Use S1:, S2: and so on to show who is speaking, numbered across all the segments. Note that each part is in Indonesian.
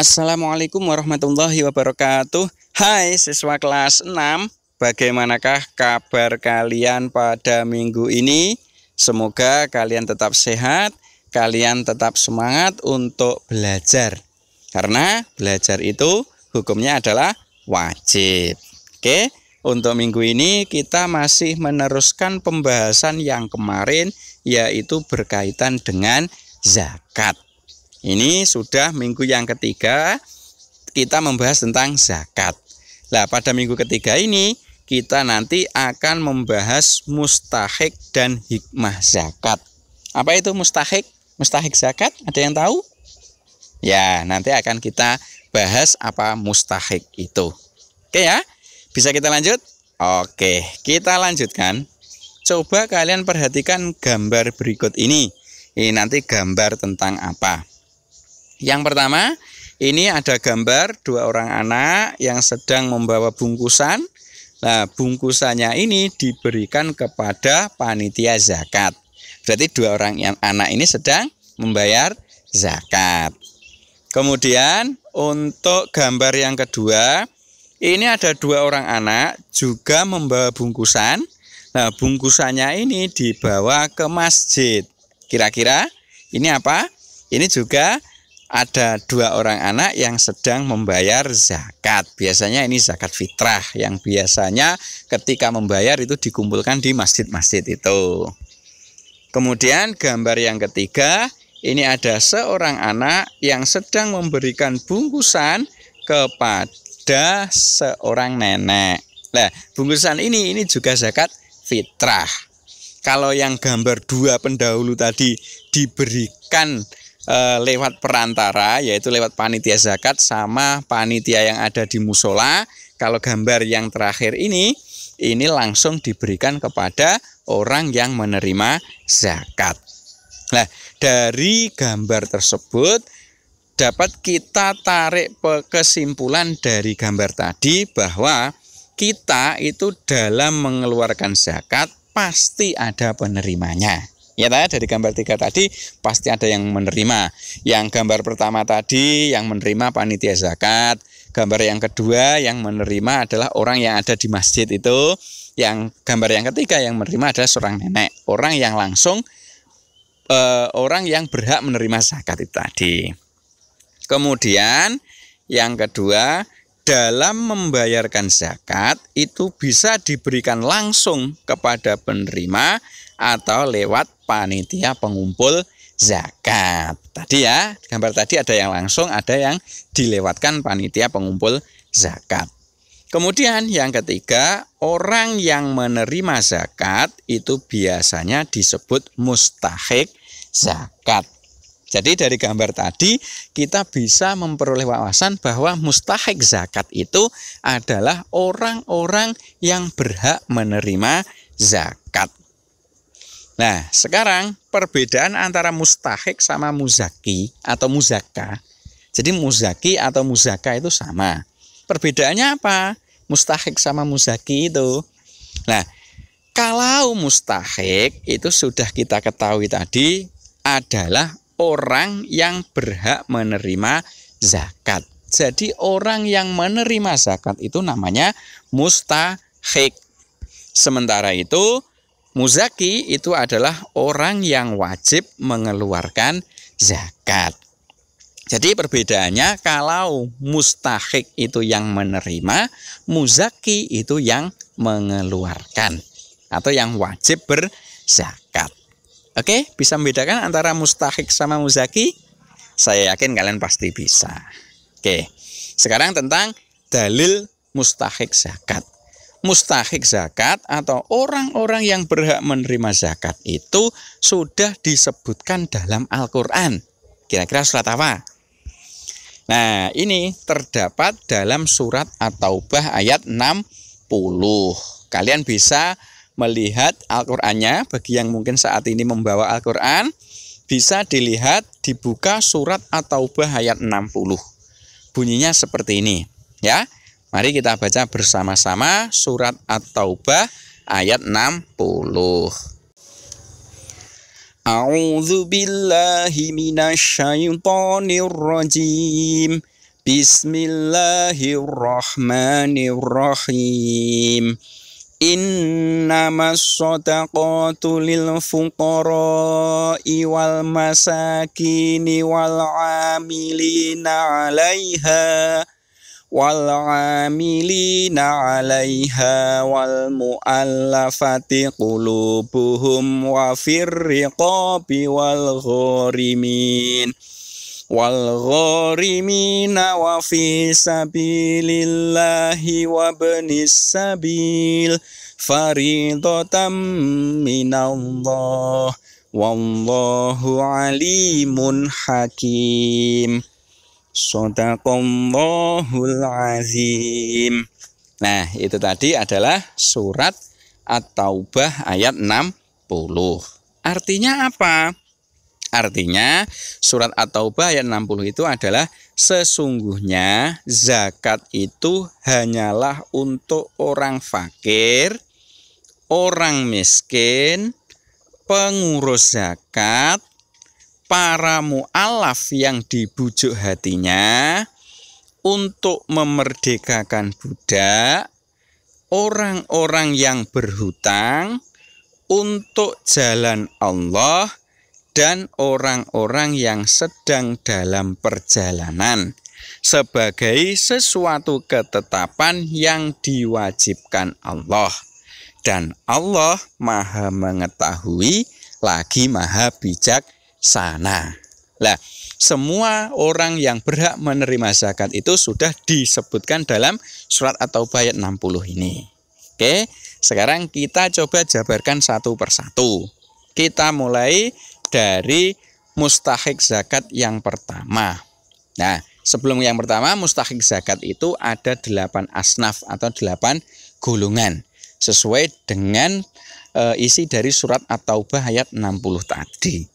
S1: Assalamualaikum warahmatullahi wabarakatuh. Hai siswa kelas 6, bagaimanakah kabar kalian pada minggu ini? Semoga kalian tetap sehat, kalian tetap semangat untuk belajar. Karena belajar itu hukumnya adalah wajib. Oke, untuk minggu ini kita masih meneruskan pembahasan yang kemarin, yaitu berkaitan dengan zakat. Ini sudah minggu yang ketiga kita membahas tentang zakat. Nah, pada minggu ketiga ini kita nanti akan membahas mustahik dan hikmah zakat. Apa itu mustahik? Mustahik zakat? Ada yang tahu? Ya, nanti akan kita bahas apa mustahik itu. Oke ya? Bisa kita lanjut? Oke, kita lanjutkan. Coba kalian perhatikan gambar berikut ini. Ini nanti gambar tentang apa? Yang pertama, ini ada gambar dua orang anak yang sedang membawa bungkusan. Nah, bungkusannya ini diberikan kepada panitia zakat. Berarti dua orang anak ini sedang membayar zakat. Kemudian untuk gambar yang kedua, ini ada dua orang anak juga membawa bungkusan. Nah, bungkusannya ini dibawa ke masjid. Kira-kira ini apa? Ini juga ada dua orang anak yang sedang membayar zakat. Biasanya ini zakat fitrah yang biasanya ketika membayar itu dikumpulkan di masjid-masjid itu. Kemudian gambar yang ketiga, ini ada seorang anak yang sedang memberikan bungkusan kepada seorang nenek. Nah, bungkusan ini juga zakat fitrah. Kalau yang gambar dua pendahulu tadi diberikan lewat perantara, yaitu lewat panitia zakat sama panitia yang ada di musola. Kalau gambar yang terakhir ini langsung diberikan kepada orang yang menerima zakat. Nah, dari gambar tersebut dapat kita tarik kesimpulan dari gambar tadi bahwa kita itu dalam mengeluarkan zakat pasti ada penerimanya. Ya, dari gambar 3 tadi pasti ada yang menerima. Yang gambar pertama tadi yang menerima panitia zakat. Gambar yang kedua yang menerima adalah orang yang ada di masjid itu. Yang gambar yang ketiga yang menerima adalah seorang nenek. Orang yang langsung orang yang berhak menerima zakat itu tadi. Kemudian yang kedua, dalam membayarkan zakat itu bisa diberikan langsung kepada penerima atau lewat panitia pengumpul zakat. Tadi ya, gambar tadi ada yang langsung, ada yang dilewatkan panitia pengumpul zakat. Kemudian yang ketiga, orang yang menerima zakat itu biasanya disebut mustahik zakat. Jadi dari gambar tadi kita bisa memperoleh wawasan bahwa mustahik zakat itu adalah orang-orang yang berhak menerima zakat. Nah, sekarang perbedaan antara mustahik sama muzaki atau muzaka. Jadi muzaki atau muzaka itu sama. Perbedaannya apa? Mustahik sama muzaki itu. Nah, kalau mustahik itu sudah kita ketahui tadi adalah orang yang berhak menerima zakat. Jadi orang yang menerima zakat itu namanya mustahik. Sementara itu muzaki itu adalah orang yang wajib mengeluarkan zakat. Jadi perbedaannya kalau mustahik itu yang menerima, muzaki itu yang mengeluarkan atau yang wajib berzakat. Oke, bisa membedakan antara mustahik sama muzaki? Saya yakin kalian pasti bisa. Oke, sekarang tentang dalil mustahik zakat. Mustahik zakat atau orang-orang yang berhak menerima zakat itu sudah disebutkan dalam Al-Quran. Kira-kira surat apa? Nah, ini terdapat dalam surat At-Taubah ayat 60. Kalian bisa melihat Al-Qur'annya. Bagi yang mungkin saat ini membawa Al-Qur'an, bisa dilihat dibuka surat At-Taubah ayat 60. Bunyinya seperti ini, ya. Mari kita baca bersama-sama surat At-Taubah ayat 60. A'udzu billahi minasyaitonir rajim. Bismillahirrahmanirrahim. Innamas shadaqatu lil fuqara'i wal masakini wal 'amilina 'alaiha wal mu'allafati qulubuhum wa firriqabi wal gharimina wa fi sabilillahi wa ibnis sabil faridatan minallah wallahu alimun hakim. Shadaqallahul azim. Nah, itu tadi adalah surat At-Taubah ayat 60. Artinya apa? Artinya surat At-Taubah ayat 60 itu adalah sesungguhnya zakat itu hanyalah untuk orang fakir, orang miskin, pengurus zakat, para mu'alaf yang dibujuk hatinya untuk memerdekakan budak, orang-orang yang berhutang untuk jalan Allah, dan orang-orang yang sedang dalam perjalanan sebagai sesuatu ketetapan yang diwajibkan Allah. Dan Allah Maha mengetahui lagi Maha bijaksana. Lah, semua orang yang berhak menerima zakat itu sudah disebutkan dalam surat At-Taubah ayat 60 ini. Oke, sekarang kita coba jabarkan satu persatu. Kita mulai dari mustahik zakat yang pertama. Nah, sebelum yang pertama, mustahik zakat itu ada 8 asnaf atau 8 golongan sesuai dengan isi dari surat At-Taubah ayat 60 tadi.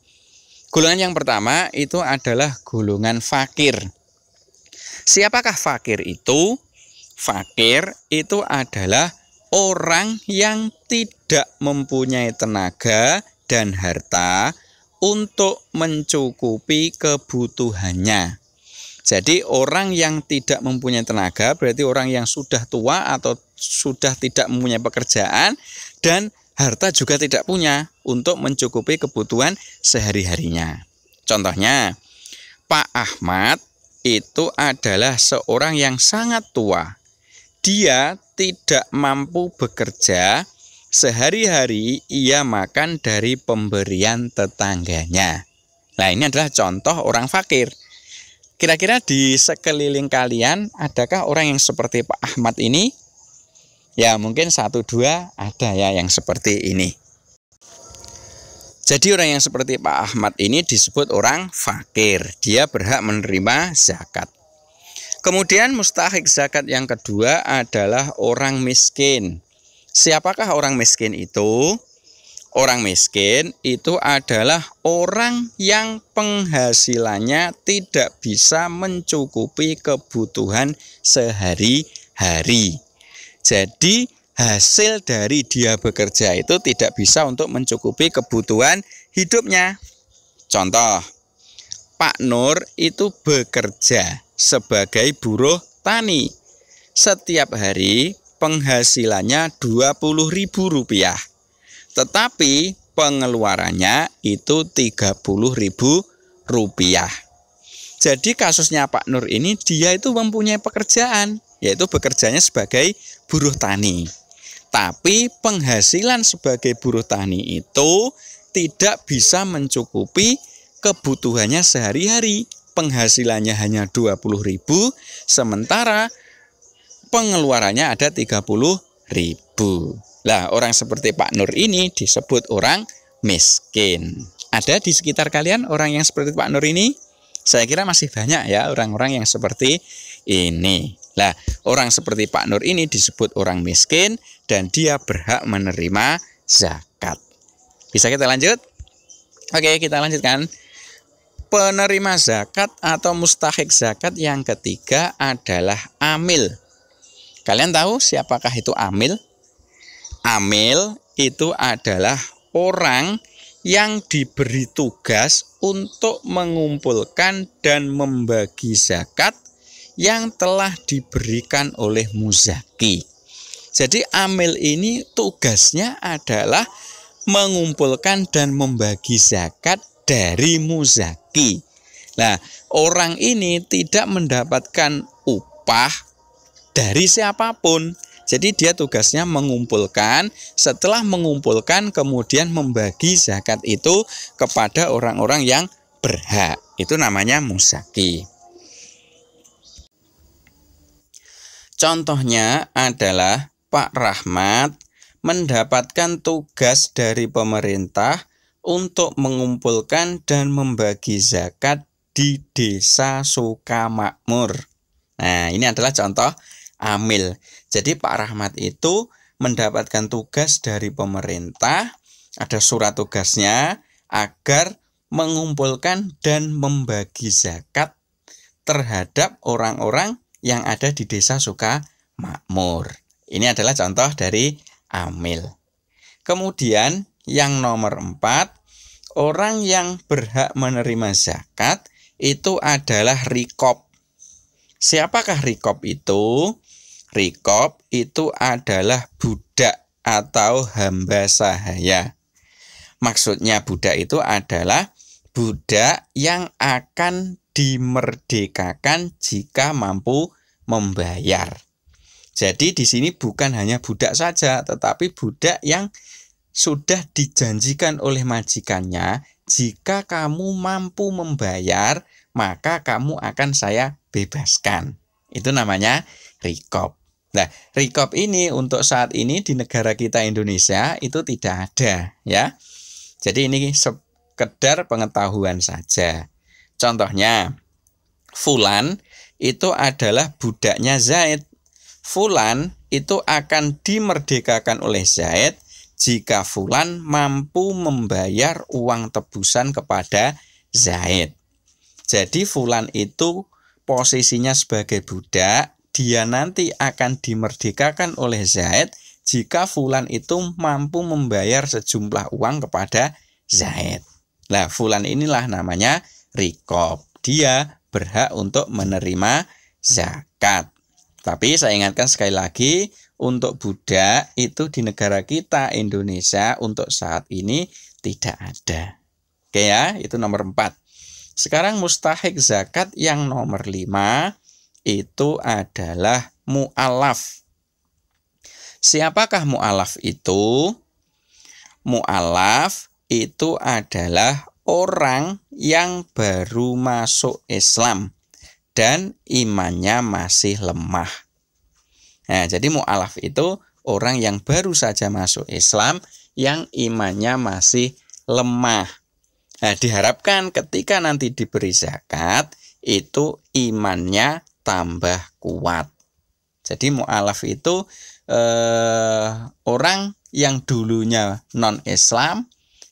S1: Golongan yang pertama itu adalah golongan fakir. Siapakah fakir itu? Fakir itu adalah orang yang tidak mempunyai tenaga dan harta untuk mencukupi kebutuhannya. Jadi orang yang tidak mempunyai tenaga berarti orang yang sudah tua atau sudah tidak mempunyai pekerjaan dan harta juga tidak punya untuk mencukupi kebutuhan sehari-harinya. Contohnya, Pak Ahmad itu adalah seorang yang sangat tua. Dia tidak mampu bekerja. Sehari-hari ia makan dari pemberian tetangganya. Nah, ini adalah contoh orang fakir. Kira-kira di sekeliling kalian adakah orang yang seperti Pak Ahmad ini? Ya, mungkin 1-2 ada ya yang seperti ini. Jadi orang yang seperti Pak Ahmad ini disebut orang fakir. Dia berhak menerima zakat. Kemudian mustahik zakat yang kedua adalah orang miskin. Siapakah orang miskin itu? Orang miskin itu adalah orang yang penghasilannya tidak bisa mencukupi kebutuhan sehari-hari. Jadi hasil dari dia bekerja itu tidak bisa untuk mencukupi kebutuhan hidupnya. Contoh, Pak Nur itu bekerja sebagai buruh tani. Setiap hari penghasilannya Rp20.000, tetapi pengeluarannya itu Rp30.000. Jadi kasusnya Pak Nur ini dia itu mempunyai pekerjaan, yaitu bekerjanya sebagai buruh tani. Tapi penghasilan sebagai buruh tani itu tidak bisa mencukupi kebutuhannya sehari-hari. Penghasilannya hanya Rp20.000, sementara pengeluarannya ada Rp30.000. Lah, orang seperti Pak Nur ini disebut orang miskin. Ada di sekitar kalian orang yang seperti Pak Nur ini? Saya kira masih banyak ya orang-orang yang seperti ini. Lah, orang seperti Pak Nur ini disebut orang miskin dan dia berhak menerima zakat. Bisa kita lanjut? Oke, kita lanjutkan. Penerima zakat atau mustahik zakat yang ketiga adalah amil. Kalian tahu siapakah itu amil? Amil itu adalah orang yang diberi tugas untuk mengumpulkan dan membagi zakat yang telah diberikan oleh muzaki. Jadi amil ini tugasnya adalah mengumpulkan dan membagi zakat dari muzaki. Nah, orang ini tidak mendapatkan upah dari siapapun. Jadi dia tugasnya mengumpulkan, setelah mengumpulkan kemudian membagi zakat itu kepada orang-orang yang berhak. Itu namanya muzaki. Contohnya adalah Pak Rahmat mendapatkan tugas dari pemerintah untuk mengumpulkan dan membagi zakat di Desa Sukamakmur. Nah, ini adalah contoh amil. Jadi Pak Rahmat itu mendapatkan tugas dari pemerintah, ada surat tugasnya agar mengumpulkan dan membagi zakat terhadap orang-orang yang ada di Desa Sukamakmur. Ini adalah contoh dari amil. Kemudian yang nomor 4, orang yang berhak menerima zakat itu adalah rikob. Siapakah rikob itu? Rikob itu adalah budak atau hamba sahaya. Maksudnya budak itu adalah budak yang akan dimerdekakan jika mampu membayar. Jadi di sini bukan hanya budak saja, tetapi budak yang sudah dijanjikan oleh majikannya, jika kamu mampu membayar, maka kamu akan saya bebaskan. Itu namanya rikob. Nah, rikob ini untuk saat ini di negara kita Indonesia itu tidak ada, ya. Jadi ini sekedar pengetahuan saja. Contohnya, Fulan itu adalah budaknya Zaid. Fulan itu akan dimerdekakan oleh Zaid jika Fulan mampu membayar uang tebusan kepada Zaid. Jadi Fulan itu posisinya sebagai budak, dia nanti akan dimerdekakan oleh Zaid jika Fulan itu mampu membayar sejumlah uang kepada Zaid. Nah, Fulan inilah namanya rikob. Dia berhak untuk menerima zakat. Tapi saya ingatkan sekali lagi, untuk budak itu di negara kita Indonesia untuk saat ini tidak ada. Oke ya, itu nomor 4. Sekarang mustahik zakat yang nomor 5 itu adalah mu'alaf. Siapakah mu'alaf itu? Mu'alaf itu adalah orang yang baru masuk Islam dan imannya masih lemah. Nah, jadi mu'alaf itu orang yang baru saja masuk Islam yang imannya masih lemah. Nah, diharapkan ketika nanti diberi zakat itu imannya tambah kuat. Jadi mu'alaf itu orang yang dulunya non-Islam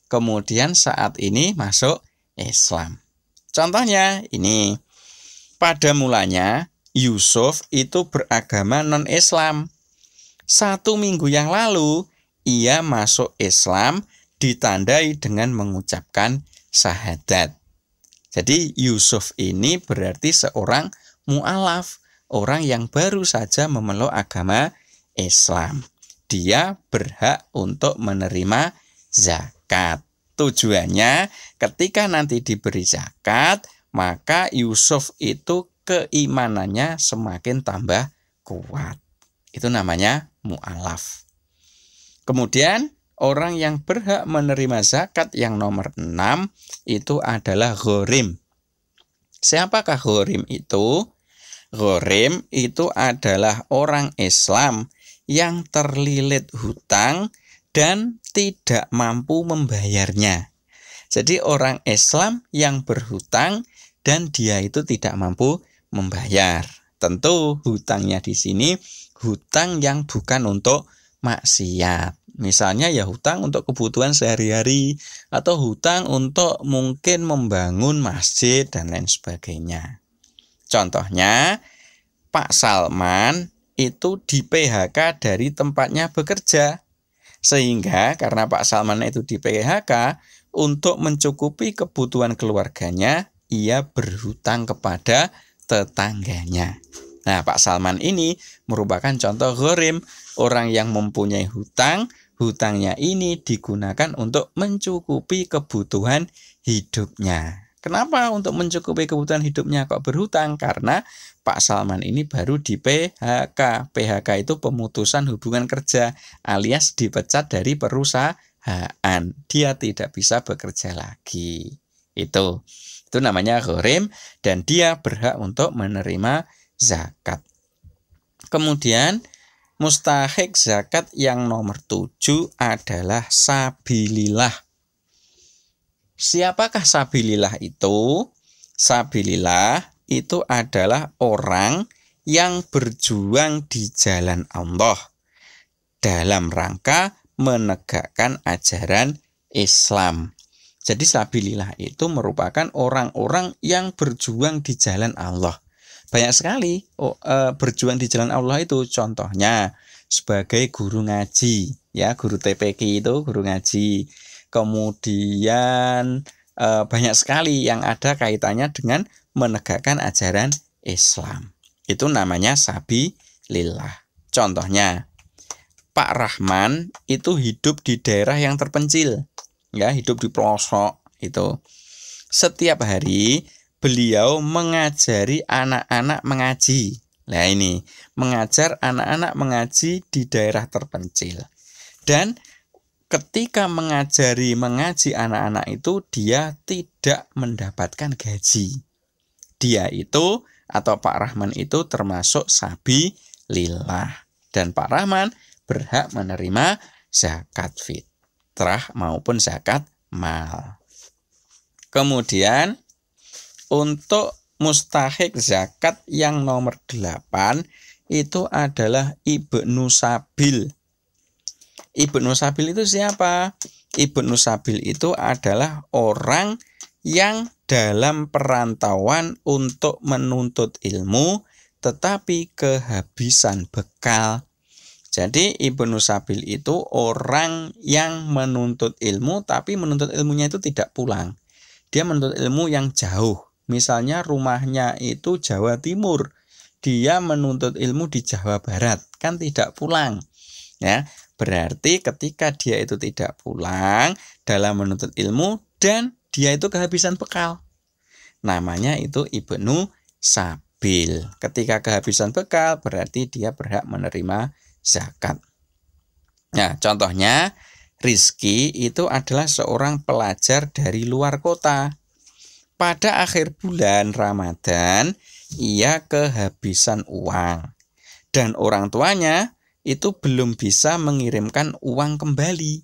S1: kemudian saat ini masuk Islam. Contohnya ini, pada mulanya Yusuf itu beragama non-Islam. 1 minggu yang lalu ia masuk Islam ditandai dengan mengucapkan syahadat. Jadi Yusuf ini berarti seorang mu'alaf, orang yang baru saja memeluk agama Islam. Dia berhak untuk menerima zakat. Tujuannya ketika nanti diberi zakat, maka Yusuf itu keimanannya semakin tambah kuat. Itu namanya mu'alaf. Kemudian orang yang berhak menerima zakat yang nomor 6 itu adalah ghorim. Siapakah ghorim itu? Ghorim itu adalah orang Islam yang terlilit hutang dan tidak mampu membayarnya. Jadi orang Islam yang berhutang dan dia itu tidak mampu membayar. Tentu hutangnya di sini hutang yang bukan untuk maksiat. Misalnya ya hutang untuk kebutuhan sehari-hari atau hutang untuk mungkin membangun masjid dan lain sebagainya. Contohnya Pak Salman itu di PHK dari tempatnya bekerja. Sehingga karena Pak Salman itu di PHK, untuk mencukupi kebutuhan keluarganya, ia berhutang kepada tetangganya. Nah, Pak Salman ini merupakan contoh ghorim, orang yang mempunyai hutang, hutangnya ini digunakan untuk mencukupi kebutuhan hidupnya. Kenapa untuk mencukupi kebutuhan hidupnya kok berhutang? Karena Pak Salman ini baru di PHK. PHK itu pemutusan hubungan kerja alias dipecat dari perusahaan. Dia tidak bisa bekerja lagi. Itu namanya ghorim dan dia berhak untuk menerima zakat. Kemudian mustahik zakat yang nomor 7 adalah sabilillah. Siapakah sabilillah itu? Sabilillah itu adalah orang yang berjuang di jalan Allah dalam rangka menegakkan ajaran Islam. Jadi sabilillah itu merupakan orang-orang yang berjuang di jalan Allah. Banyak sekali berjuang di jalan Allah itu, contohnya sebagai guru ngaji, ya, guru TPQ itu guru ngaji. Kemudian banyak sekali yang ada kaitannya dengan menegakkan ajaran Islam. Itu namanya sabilillah. Contohnya Pak Rahman itu hidup di daerah yang terpencil, ya, hidup di pelosok itu. Setiap hari beliau mengajari anak-anak mengaji. Nah ini, mengajar anak-anak mengaji di daerah terpencil. Dan ketika mengaji anak-anak itu, dia tidak mendapatkan gaji. Dia itu, atau Pak Rahman itu termasuk sabilillah. Dan Pak Rahman berhak menerima zakat fitrah maupun zakat mal. Kemudian untuk mustahik zakat yang nomor 8 itu adalah Ibnu Sabil. Ibnu Sabil itu siapa? Ibnu Sabil itu adalah orang yang dalam perantauan untuk menuntut ilmu tetapi kehabisan bekal. Jadi Ibnu Sabil itu orang yang menuntut ilmu tapi menuntut ilmunya itu tidak pulang. Dia menuntut ilmu yang jauh. Misalnya rumahnya itu Jawa Timur, dia menuntut ilmu di Jawa Barat, kan tidak pulang. Ya, berarti ketika dia itu tidak pulang dalam menuntut ilmu dan dia itu kehabisan bekal, namanya itu Ibnu Sabil. Ketika kehabisan bekal berarti dia berhak menerima zakat. Nah, contohnya Rizky itu adalah seorang pelajar dari luar kota. Pada akhir bulan Ramadan, ia kehabisan uang. Dan orang tuanya itu belum bisa mengirimkan uang kembali.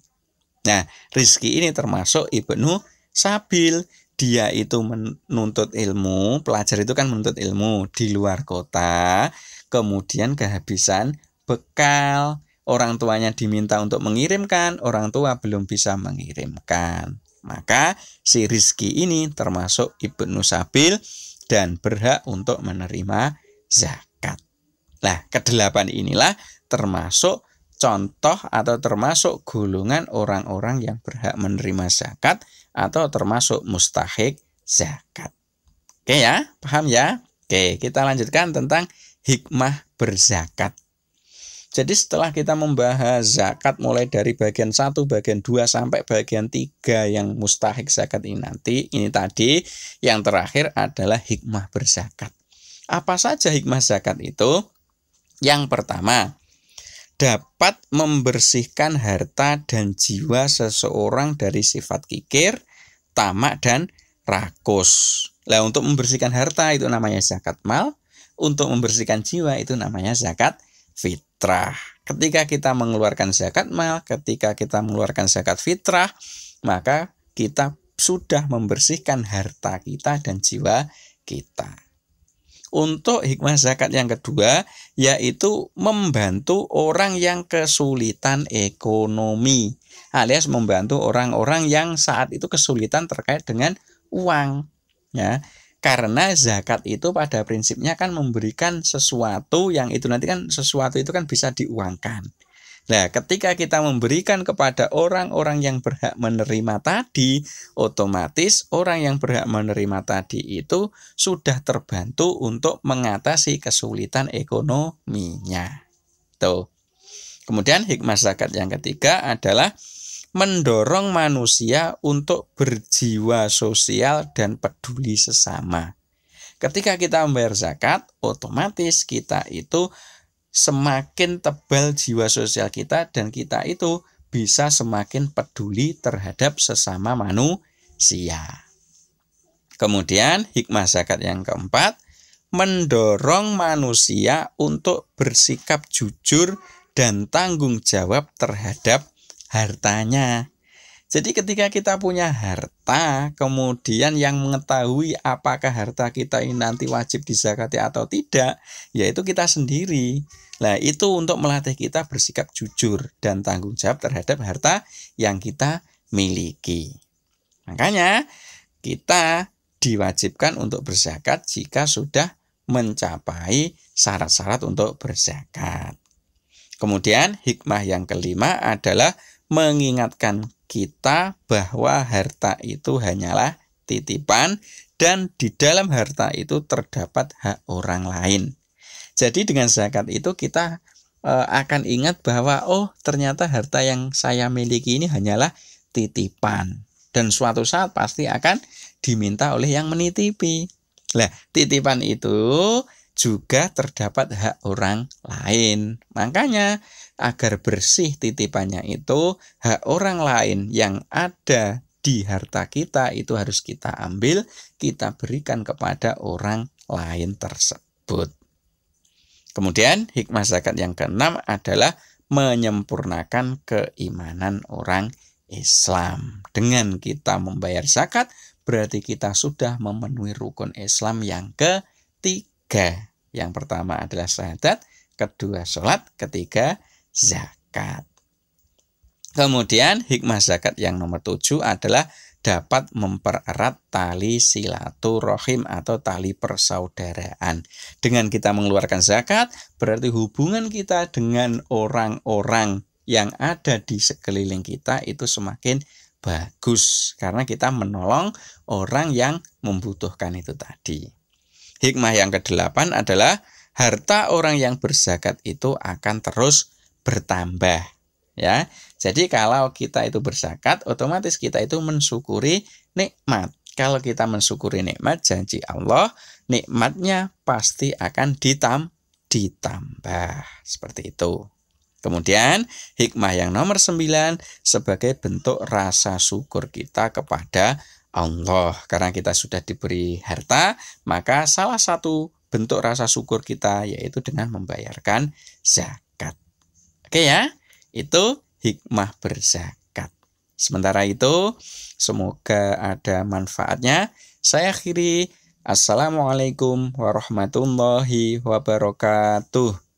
S1: Nah, Rizky ini termasuk Ibnu Sabil. Dia itu menuntut ilmu, pelajar itu kan menuntut ilmu di luar kota. Kemudian kehabisan bekal. Orang tuanya diminta untuk mengirimkan, orang tua belum bisa mengirimkan. Maka si Rizky ini termasuk Ibnu Sabil dan berhak untuk menerima zakat. Nah, ke-8 inilah termasuk contoh atau termasuk golongan orang-orang yang berhak menerima zakat atau termasuk mustahik zakat. Oke ya, paham ya? Oke, kita lanjutkan tentang hikmah berzakat. Jadi setelah kita membahas zakat mulai dari bagian 1, bagian 2 sampai bagian 3 yang mustahik zakat ini tadi, yang terakhir adalah hikmah berzakat. Apa saja hikmah zakat itu? Yang pertama, dapat membersihkan harta dan jiwa seseorang dari sifat kikir, tamak, dan rakus. Nah, untuk membersihkan harta itu namanya zakat mal, untuk membersihkan jiwa itu namanya zakat fitrah. Ketika kita mengeluarkan zakat mal, ketika kita mengeluarkan zakat fitrah, maka kita sudah membersihkan harta kita dan jiwa kita. Untuk hikmah zakat yang kedua, yaitu membantu orang yang kesulitan ekonomi, alias membantu orang-orang yang saat itu kesulitan terkait dengan uang. Ya, karena zakat itu pada prinsipnya kan memberikan sesuatu yang itu nanti kan sesuatu itu kan bisa diuangkan. Nah, ketika kita memberikan kepada orang-orang yang berhak menerima tadi, otomatis orang yang berhak menerima tadi itu sudah terbantu untuk mengatasi kesulitan ekonominya. Tuh. Kemudian hikmah zakat yang ketiga adalah mendorong manusia untuk berjiwa sosial dan peduli sesama. Ketika kita membayar zakat, otomatis kita itu semakin tebal jiwa sosial kita dan kita itu bisa semakin peduli terhadap sesama manusia. Kemudian hikmah zakat yang keempat, mendorong manusia untuk bersikap jujur dan tanggung jawab terhadap hartanya. Jadi ketika kita punya harta, kemudian yang mengetahui apakah harta kita ini nanti wajib dizakati atau tidak, yaitu kita sendiri. Nah, itu untuk melatih kita bersikap jujur dan tanggung jawab terhadap harta yang kita miliki. Makanya kita diwajibkan untuk berzakat jika sudah mencapai syarat-syarat untuk berzakat. Kemudian hikmah yang kelima adalah mengingatkan kita bahwa harta itu hanyalah titipan dan di dalam harta itu terdapat hak orang lain. Jadi dengan zakat itu kita akan ingat bahwa ternyata harta yang saya miliki ini hanyalah titipan dan suatu saat pasti akan diminta oleh yang menitipi. Nah, titipan itu juga terdapat hak orang lain. Makanya agar bersih titipannya itu, hak orang lain yang ada di harta kita itu harus kita ambil, kita berikan kepada orang lain tersebut. Kemudian hikmah zakat yang keenam adalah menyempurnakan keimanan orang Islam. Dengan kita membayar zakat, berarti kita sudah memenuhi rukun Islam yang ketiga. Yang pertama adalah syahadat, kedua sholat, ketiga zakat. Kemudian hikmah zakat yang nomor 7 adalah dapat mempererat tali silaturahim atau tali persaudaraan. Dengan kita mengeluarkan zakat, berarti hubungan kita dengan orang-orang yang ada di sekeliling kita itu semakin bagus karena kita menolong orang yang membutuhkan itu tadi. Hikmah yang ke-8 adalah harta orang yang berzakat itu akan terus bertambah. Ya, jadi kalau kita itu berzakat, otomatis kita itu mensyukuri nikmat. Kalau kita mensyukuri nikmat, janji Allah, nikmatnya pasti akan ditambah. Seperti itu. Kemudian hikmah yang nomor 9 sebagai bentuk rasa syukur kita kepada Allah. Karena kita sudah diberi harta, maka salah satu bentuk rasa syukur kita yaitu dengan membayarkan zakat. Oke ya, itu hikmah berzakat. Sementara itu, semoga ada manfaatnya. Saya akhiri. Assalamualaikum warahmatullahi wabarakatuh.